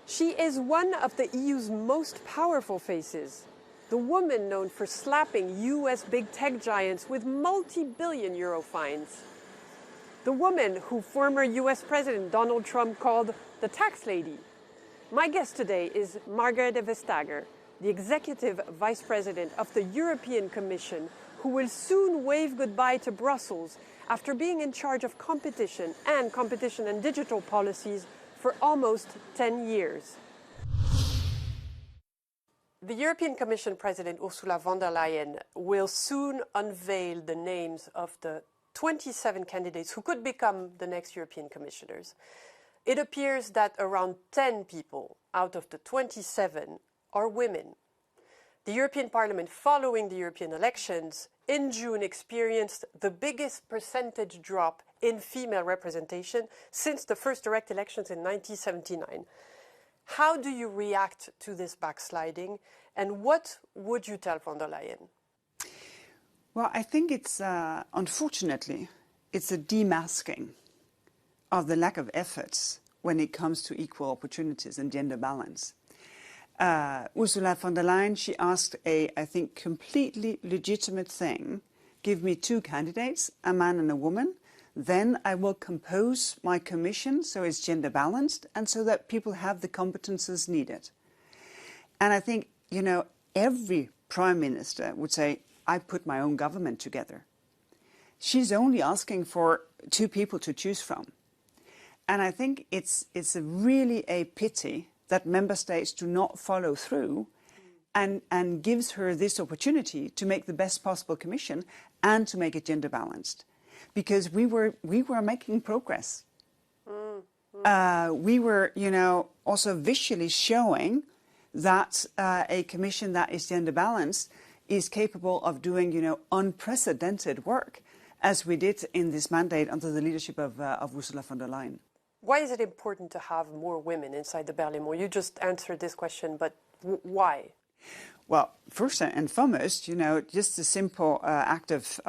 She is one of the EU's most powerful faces. The woman known for slapping US big tech giants with multi-billion euro fines. The woman who former US President Donald Trump called the tax lady. My guest today is Margrethe Vestager, the Executive Vice President of the European Commission, who will soon wave goodbye to Brussels after being in charge of competition and digital policies for almost 10 years. The European Commission President Ursula von der Leyen will soon unveil the names of the 27 candidates who could become the next European commissioners. It appears that around 10 people out of the 27 are women. The European Parliament, following the European elections in June, experienced the biggest percentage drop in female representation since the first direct elections in 1979. How do you react to this backsliding, and what would you tell von der Leyen? Well, I think it's, unfortunately, it's a demasking of the lack of efforts when it comes to equal opportunities and gender balance. Ursula von der Leyen, she asked I think, completely legitimate thing. Give me two candidates, a man and a woman. Then I will compose my commission so it's gender balanced and so that people have the competences needed. And I think, you know, every prime minister would say, I put my own government together. She's only asking for two people to choose from. And I think it's really a pity that member states do not follow through and gives her this opportunity to make the best possible commission and to make it gender balanced. Because we were making progress. We were, you know, also visually showing that a commission that is gender balanced is capable of doing, you know, unprecedented work, as we did in this mandate under the leadership of Ursula von der Leyen. Why is it important to have more women inside the Parliament? You just answered this question, but why? Well, first and foremost, you know, just a simple act of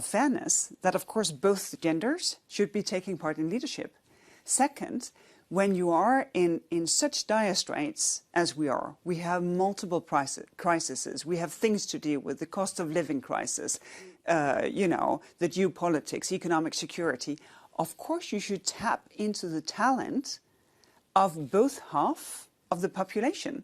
fairness that, of course, both genders should be taking part in leadership. Second, when you are in such dire straits as we are, we have multiple crises, we have things to deal with, the cost of living crisis, you know, the geopolitics, economic security. Of course, you should tap into the talent of both half of the population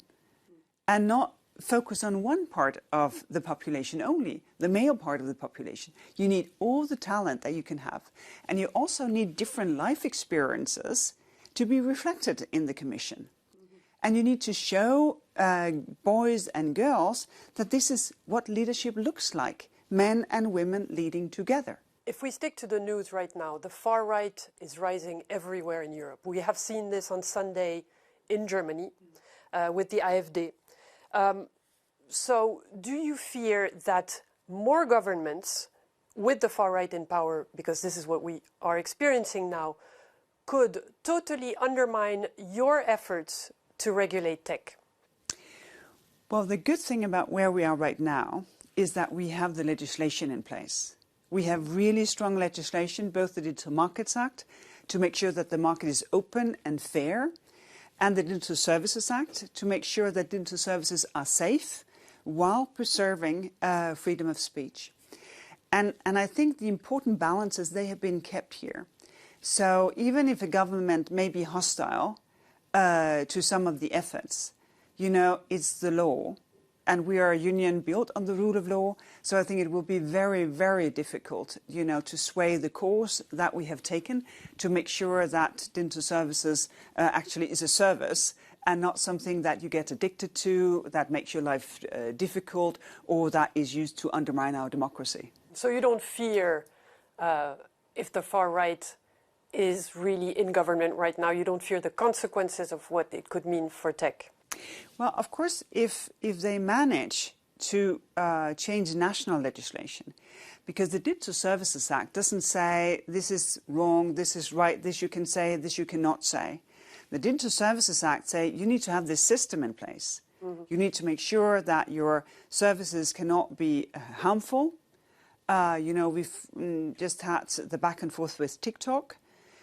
and not focus on one part of the population only, the male part of the population. You need all the talent that you can have. And you also need different life experiences to be reflected in the Commission. And you need to show boys and girls that this is what leadership looks like, men and women leading together. If we stick to the news right now, the far right is rising everywhere in Europe. We have seen this on Sunday in Germany with the AfD. So do you fear that more governments with the far right in power, because this is what we are experiencing now, could totally undermine your efforts to regulate tech? Well, the good thing about where we are right now is that we have the legislation in place. We have really strong legislation, both the Digital Markets Act, to make sure that the market is open and fair, and the Digital Services Act, to make sure that digital services are safe while preserving freedom of speech. And I think the important balances, they have been kept here. So even if a government may be hostile to some of the efforts, you know, it's the law. And we are a union built on the rule of law. So I think it will be very, very difficult, you know, to sway the course that we have taken to make sure that digital services actually is a service and not something that you get addicted to, that makes your life difficult, or that is used to undermine our democracy. So you don't fear if the far right is really in government right now, you don't fear the consequences of what it could mean for tech? Well, of course, if they manage to change national legislation, because the Digital Services Act doesn't say this is wrong, this is right, this you can say, this you cannot say. The Digital Services Act say you need to have this system in place. You need to make sure that your services cannot be harmful. You know, we've just had the back and forth with TikTok,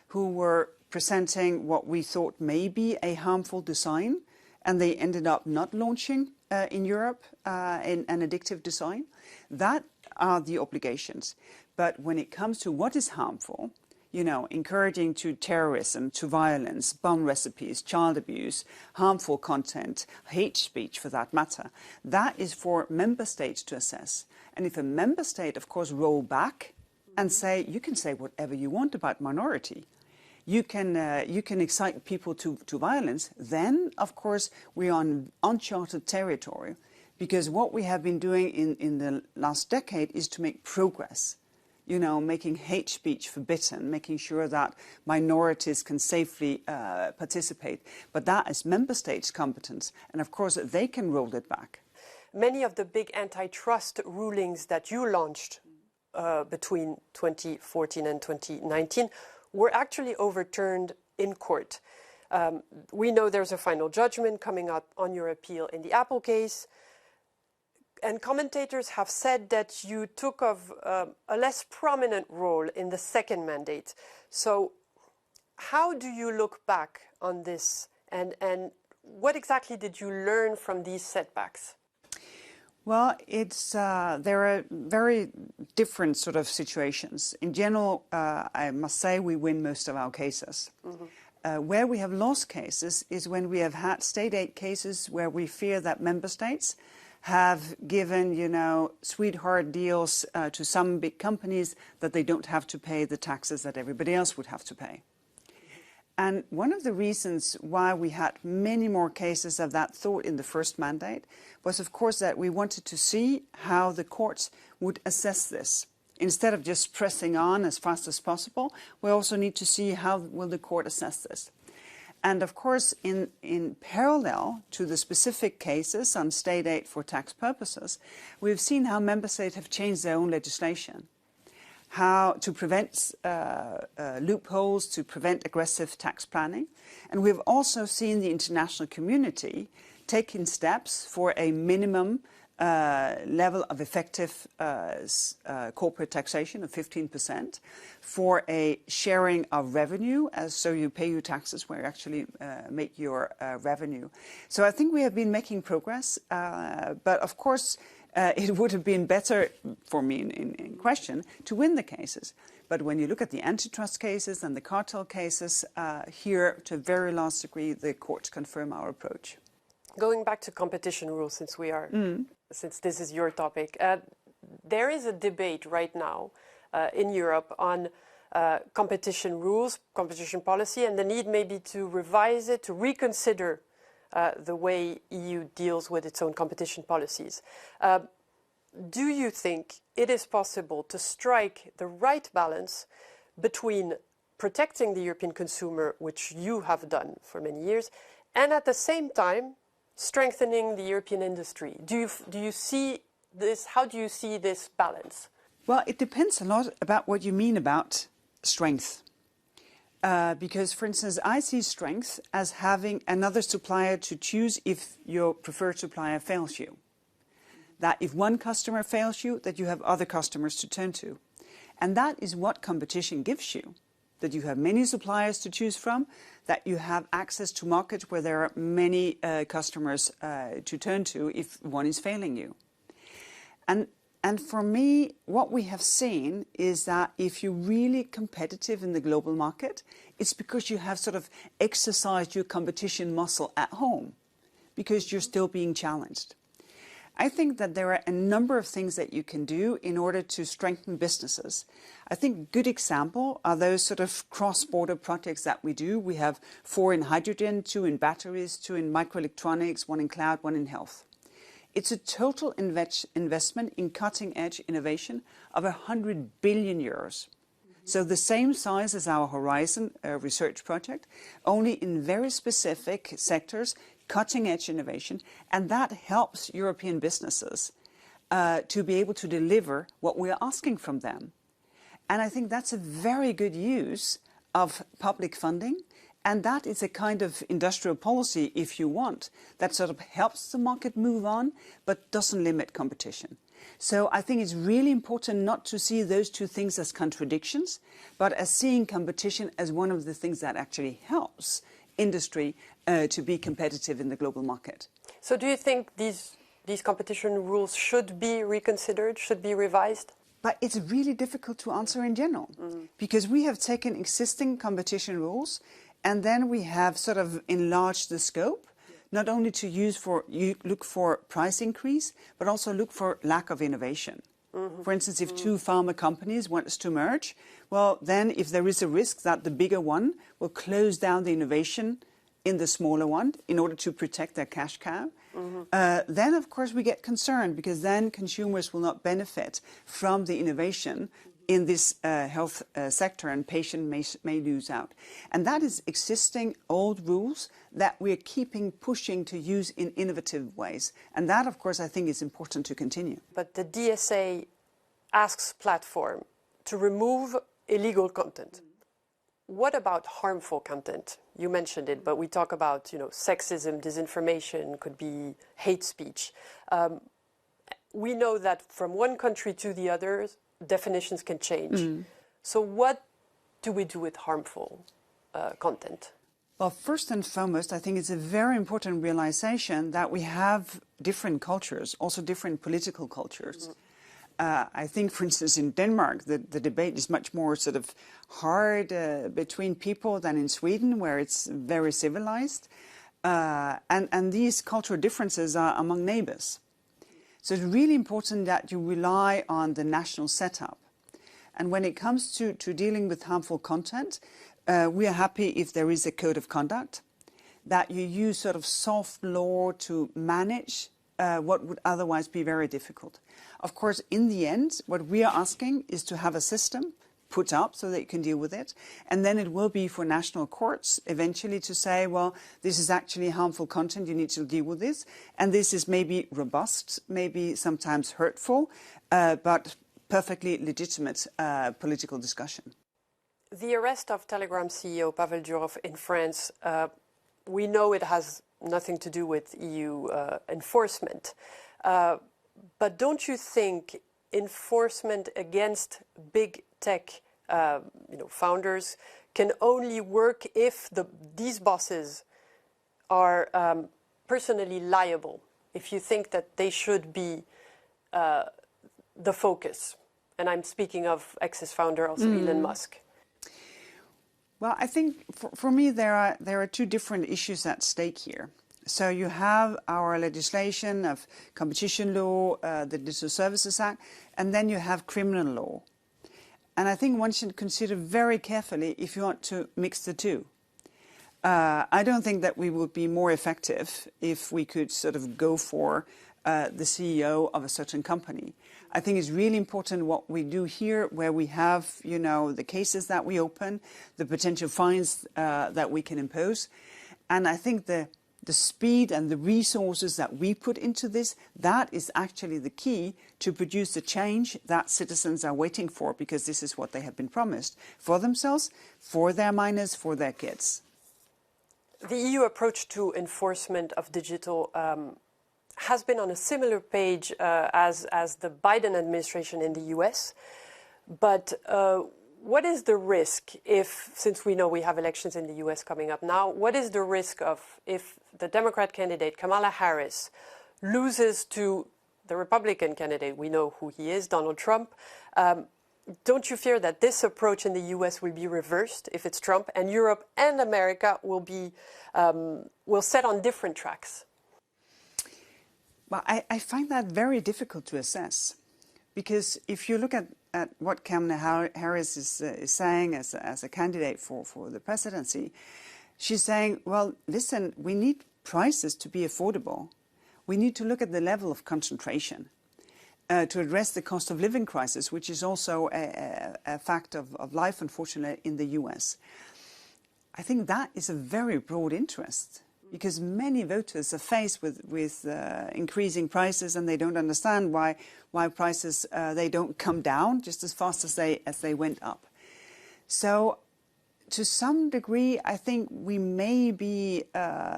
who were presenting what we thought may be a harmful design, and they ended up not launching in Europe an addictive design. That are the obligations. But when it comes to what is harmful, you know, encouraging to terrorism, to violence, bomb recipes, child abuse, harmful content, hate speech for that matter, that is for member states to assess. And if a member state, of course, roll back and say, you can say whatever you want about minority, you can excite people to violence, then, of course, we're on uncharted territory. Because what we have been doing in the last decade is to make progress. You know, making hate speech forbidden, making sure that minorities can safely participate. But that is member states' competence. And of course, they can roll it back. Many of the big antitrust rulings that you launched between 2014 and 2019 were actually overturned in court. We know there's a final judgment coming out on your appeal in the Apple case. And commentators have said that you took a less prominent role in the second mandate. So how do you look back on this? And what exactly did you learn from these setbacks? Well, there are very different sort of situations. In general, I must say we win most of our cases. Mm-hmm. Where we have lost cases is when we have had state aid cases where we fear that member states have given, you know, sweetheart deals to some big companies that they don't have to pay the taxes that everybody else would have to pay. And one of the reasons why we had many more cases of that sort in the first mandate was, of course, that we wanted to see how the courts would assess this. Instead of just pressing on as fast as possible, we also need to see how will the court assess this. And of course, in parallel to the specific cases on state aid for tax purposes, we've seen how member states have changed their own legislation, how to prevent loopholes, to prevent aggressive tax planning. And we've also seen the international community taking steps for a minimum level of effective corporate taxation of 15%, for a sharing of revenue, so you pay your taxes where you actually make your revenue. So I think we have been making progress, but of course it would have been better for me in question to win the cases. But when you look at the antitrust cases and the cartel cases, here to a very large degree the courts confirm our approach. Going back to competition rules, since this is your topic, there is a debate right now in Europe on competition rules, competition policy, and the need maybe to revise it, to reconsider the way EU deals with its own competition policies. Do you think it is possible to strike the right balance between protecting the European consumer, which you have done for many years, and at the same time strengthening the European industry? Do you see this? How do you see this balance? Well, it depends a lot about what you mean about strength. Because, for instance, I see strength as having another supplier to choose if your preferred supplier fails you. That if one customer fails you, that you have other customers to turn to. And that is what competition gives you. That you have many suppliers to choose from, that you have access to markets where there are many customers to turn to if one is failing you. And for me, what we have seen is that if you're really competitive in the global market, it's because you have sort of exercised your competition muscle at home, because you're still being challenged. I think that there are a number of things that you can do in order to strengthen businesses. I think a good example are those sort of cross-border projects that we do. We have 4 in hydrogen, 2 in batteries, 2 in microelectronics, 1 in cloud, 1 in health. It's a total investment in cutting-edge innovation of 100 billion euros. So the same size as our Horizon research project, only in very specific sectors, cutting-edge innovation, and that helps European businesses to be able to deliver what we are asking from them. And I think that's a very good use of public funding, and that is a kind of industrial policy, if you want, that sort of helps the market move on, but doesn't limit competition. So I think it's really important not to see those two things as contradictions, but as seeing competition as one of the things that actually helps industry to be competitive in the global market. So do you think these competition rules should be reconsidered, should be revised? But it's really difficult to answer in general, because we have taken existing competition rules and then we have sort of enlarged the scope, not only to look for price increase, but also look for lack of innovation. For instance, if two pharma companies want to merge, well, then if there is a risk that the bigger one will close down the innovation in the smaller one in order to protect their cash cow, then of course we get concerned, because then consumers will not benefit from the innovation in this health sector, and patients may lose out. And that is existing old rules that we're pushing to use in innovative ways. And that, of course, I think is important to continue. But the DSA asks platform to remove illegal content. What about harmful content? You mentioned it, but we talk about, sexism, disinformation, could be hate speech. We know that from one country to the other, definitions can change. So what do we do with harmful content? Well, first and foremost, I think it's a very important realization that we have different cultures, also different political cultures. I think, for instance, in Denmark, the debate is much more sort of hard between people than in Sweden, where it's very civilized. And these cultural differences are among neighbors. So it's really important that you rely on the national setup. And when it comes to dealing with harmful content, we are happy if there is a code of conduct, that you use sort of soft law to manage what would otherwise be very difficult. Of course, in the end, what we are asking is to have a system put up so that you can deal with it. And then it will be for national courts eventually to say, well, this is actually harmful content, you need to deal with this. And this is maybe robust, maybe sometimes hurtful, but perfectly legitimate political discussion. The arrest of Telegram CEO Pavel Durov in France, we know it has nothing to do with EU enforcement. But don't you think enforcement against big tech founders can only work if these bosses are personally liable, if you think that they should be the focus? And I'm speaking of X's founder, also Elon Musk. Well, I think for me there are two different issues at stake here. So you have our legislation of competition law, the Digital Services Act, and then you have criminal law. And I think one should consider very carefully if you want to mix the two. I don't think that we would be more effective if we could sort of go for the CEO of a certain company. I think it's really important what we do here, where we have, the cases that we open, the potential fines that we can impose. And I think the speed and the resources that we put into this, that is actually the key to produce the change that citizens are waiting for, because this is what they have been promised for themselves, for their minors, for their kids. The EU approach to enforcement of digital has been on a similar page as the Biden administration in the US. But what is the risk since we know we have elections in the US coming up now, what is the risk if the Democrat candidate, Kamala Harris, loses to the Republican candidate, we know who he is, Donald Trump? Don't you fear that this approach in the US will be reversed if it's Trump, and Europe and America will set on different tracks? Well, I find that very difficult to assess, because if you look at what Kamala Harris is saying as a candidate for the presidency, she's saying, well, listen, we need prices to be affordable. We need to look at the level of concentration to address the cost of living crisis, which is also a fact of life, unfortunately, in the US. I think that is a very broad interest, because many voters are faced with increasing prices, and they don't understand why prices they don't come down just as fast as they went up. So to some degree, I think we may be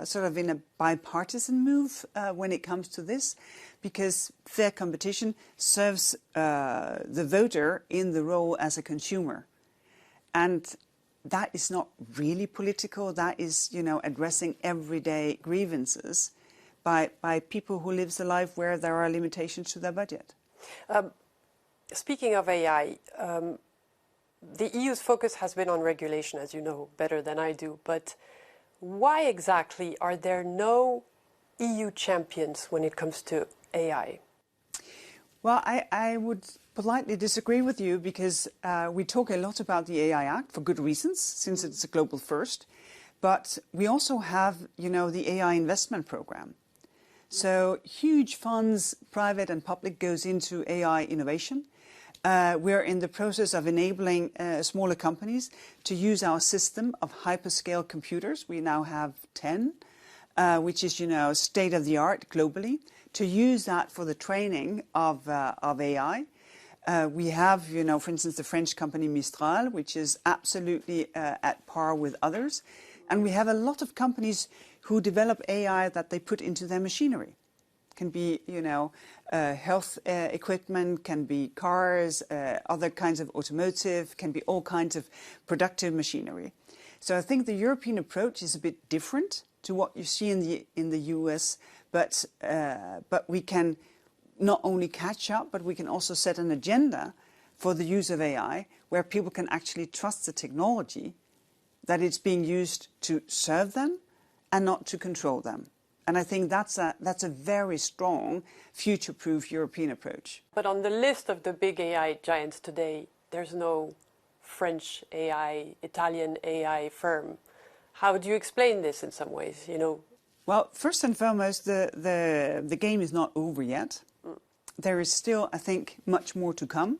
sort of in a bipartisan move when it comes to this, because fair competition serves the voter in the role as a consumer. And that is not really political. That is, addressing everyday grievances by people who live a life where there are limitations to their budget. Speaking of AI, the EU's focus has been on regulation, as you know better than I do. But why exactly are there no EU champions when it comes to AI? Well, I would politely disagree with you, because we talk a lot about the AI Act for good reasons, since it's a global first. But we also have, the AI investment program. So huge funds, private and public, goes into AI innovation. We're in the process of enabling smaller companies to use our system of hyperscale computers. We now have 10, which is, state-of-the-art globally, to use that for the training of AI. We have, for instance, the French company Mistral, which is absolutely at par with others. And we have a lot of companies who develop AI that they put into their machinery. Can be, health equipment, can be cars, other kinds of automotive, can be all kinds of productive machinery. So I think the European approach is a bit different to what you see in the US, but we can not only catch up, but we can also set an agenda for the use of AI, where people can actually trust the technology, that it's being used to serve them and not to control them. And I think that's a very strong, future-proof European approach. But on the list of the big AI giants today, there's no French AI, Italian AI firm. How do you explain this in some ways? Well, first and foremost, the game is not over yet. There is still, I think, much more to come.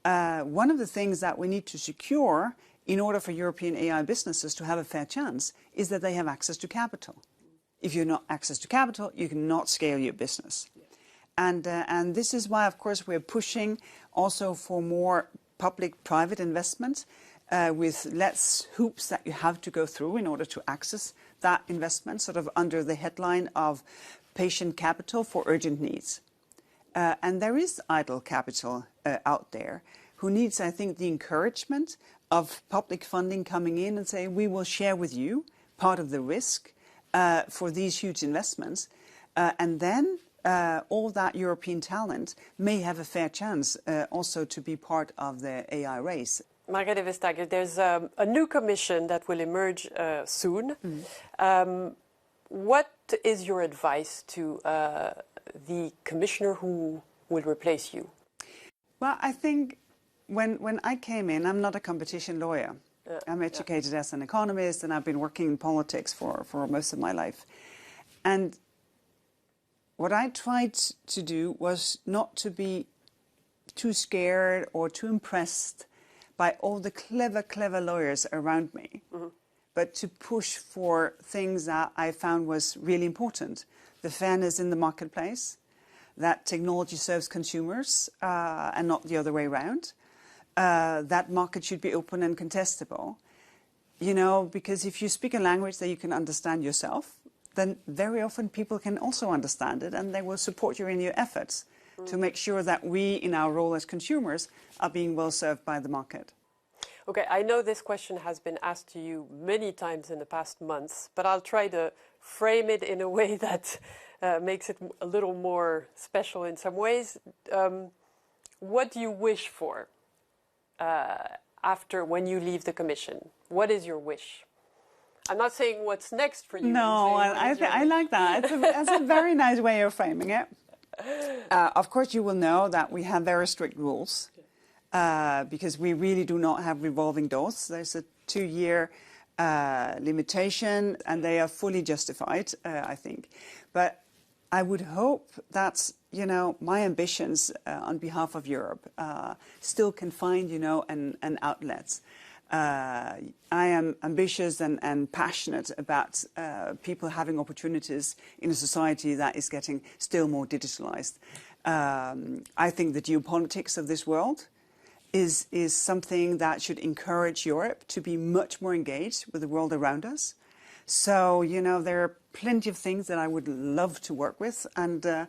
One of the things that we need to secure in order for European AI businesses to have a fair chance is that they have access to capital. If you have not access to capital, you cannot scale your business. And this is why, of course, we're pushing also for more public-private investment with less hoops that you have to go through in order to access that investment, sort of under the headline of patient capital for urgent needs. And there is idle capital out there who needs, I think, the encouragement of public funding coming in and saying, we will share with you part of the risk for these huge investments. And then all that European talent may have a fair chance also to be part of the AI race. Margrethe Vestager, there's a new commission that will emerge soon. What is your advice to the commissioner who will replace you? Well, I think when I came in, I'm not a competition lawyer. I'm educated as an economist, and I've been working in politics for most of my life. And what I tried to do was not to be too scared or too impressed by all the clever lawyers around me, but to push for things that I found was really important. The fairness in the marketplace, that technology serves consumers and not the other way around. That market should be open and contestable. Because if you speak a language that you can understand yourself, then very often people can also understand it, and they will support you in your efforts to make sure that we, in our role as consumers, are being well served by the market. Okay, I know this question has been asked to you many times in the past months, but I'll try to frame it in a way that makes it a little more special in some ways. What do you wish for after, when you leave the Commission? What is your wish? I'm not saying what's next for you. No, I like that. That's a very nice way of framing it. Of course, you will know that we have very strict rules because we really do not have revolving doors. There's a 2-year limitation, and they are fully justified, I think. But I would hope that, my ambitions on behalf of Europe still can find, an outlet. I am ambitious and passionate about people having opportunities in a society that is getting still more digitalized. I think the geopolitics of this world is something that should encourage Europe to be much more engaged with the world around us. So, there are plenty of things that I would love to work with. And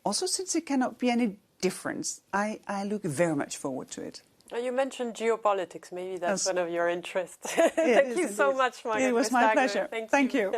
also, since it cannot be any difference, I look very much forward to it. You mentioned geopolitics. Maybe that's one of your interests. Thank you so much, Margrethe. It was my pleasure. Thank you.